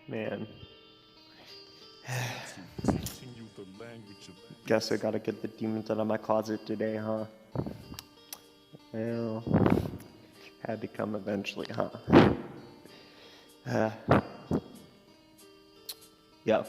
Man. Guess I gotta get the demons out of my closet today, huh? Well, had to come eventually, huh? Yeah.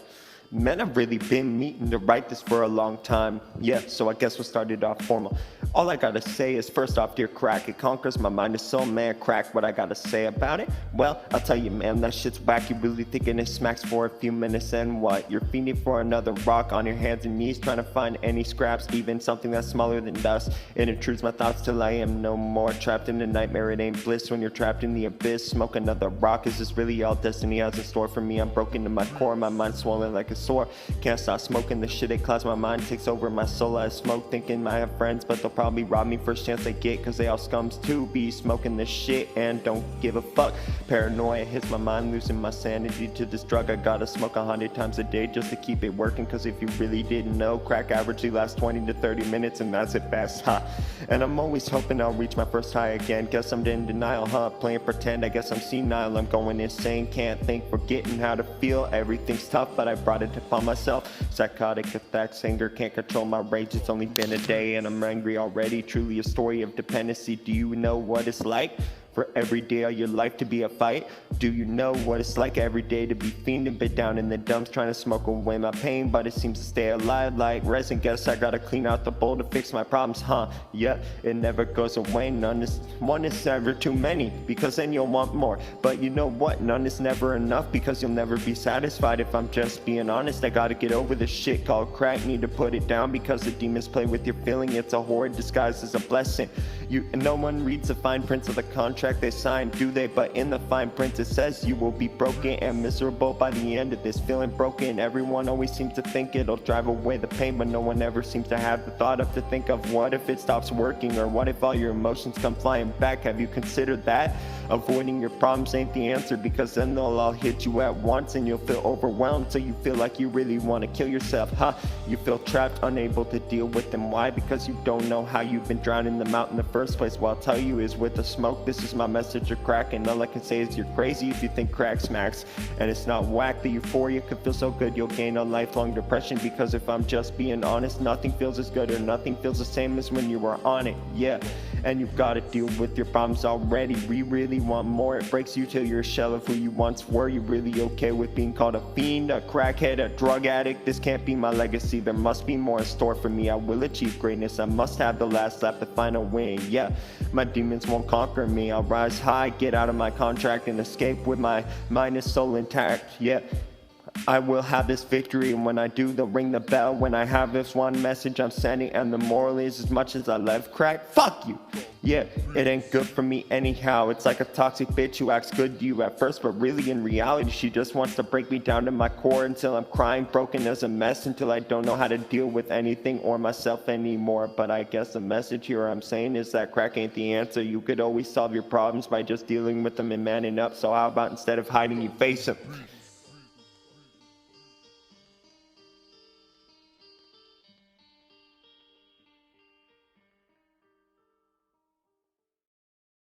Man, I've really been meaning to write this for a long time. Yeah, so I guess we'll start it off formal. All I gotta say is, first off, dear crack, it conquers my mind. Is so, man, crack, what I gotta say about it? Well, I'll tell you, man, that shit's whack. You really thinking it smacks for a few minutes, and what? You're fiending for another rock on your hands and knees, trying to find any scraps, even something that's smaller than dust. It intrudes my thoughts till I am no more. Trapped in a nightmare, it ain't bliss when you're trapped in the abyss. Smoke another rock, is this really all destiny has in store for me? I'm broken to my core, my mind's swollen like a sore. Can't stop smoking the shit, it clouds my mind, takes over my soul. I smoke thinking I have friends, but they'll probably rob me first chance they get, cause they all scums too. Be smoking this shit and don't give a fuck. Paranoia hits my mind, losing my sanity to this drug. I gotta smoke 100 times a day just to keep it working, cause if you really didn't know, crack averagely lasts 20 to 30 minutes and that's it fast, ha. And I'm always hoping I'll reach my first high again. Guess I'm in denial, huh? Playing pretend, I guess I'm senile. I'm going insane, can't think, forgetting how to feel. Everything's tough, but I brought it upon myself. Psychotic attacks, anger, can't control my rage. It's only been a day and I'm angry already. Truly a story of dependency. Do you know what it's like for every day of your life to be a fight? Do you know what it's like every day to be fiending, bit down in the dumps, trying to smoke away my pain, but it seems to stay alive like resin. Guess I gotta clean out the bowl to fix my problems, huh? Yeah, it never goes away. One is never too many, because then you'll want more. But you know what? None is never enough, because you'll never be satisfied. If I'm just being honest, I gotta get over this shit called crack. Need to put it down, because the demons play with your feeling. It's a horror disguised as a blessing. No one reads the fine prints of the contract they signed, do they? But in the fine print it says you will be broken and miserable by the end of this. Feeling broken, everyone always seems to think it'll drive away the pain, but no one ever seems to have the thought of to think of what if it stops working, or what if all your emotions come flying back? Have you considered that? Avoiding your problems ain't the answer, because then they'll all hit you at once and you'll feel overwhelmed, so you feel like you really want to kill yourself, huh? You feel trapped, unable to deal with them. Why? Because you don't know how you've been drowning them out in the first place. What I'll tell you is, with the smoke, this is my message of crack, and all I can say is you're crazy if you think crack smacks and it's not whack. The euphoria could feel so good you'll gain a lifelong depression, because if I'm just being honest, nothing feels as good or nothing feels the same as when you were on it. Yeah, and you've got to deal with your problems already. We really want more. It breaks you till you're a shell of who you once were. You really okay with being called a fiend, a crackhead, a drug addict? This can't be my legacy. There must be more in store for me. I will achieve greatness. I must have the last lap, the final win. Yeah, my demons won't conquer me. I'll rise high, get out of my contract, and escape with my mind and soul intact. Yeah, I will have this victory, and when I do, they'll ring the bell. When I have this one message I'm sending, and the moral is, as much as I love crack, fuck you. Yeah, it ain't good for me anyhow. It's like a toxic bitch who acts good to you at first, but really in reality she just wants to break me down to my core until I'm crying, broken as a mess, until I don't know how to deal with anything or myself anymore. But I guess the message here I'm saying is that crack ain't the answer. You could always solve your problems by just dealing with them and manning up. So how about instead of hiding, you face them?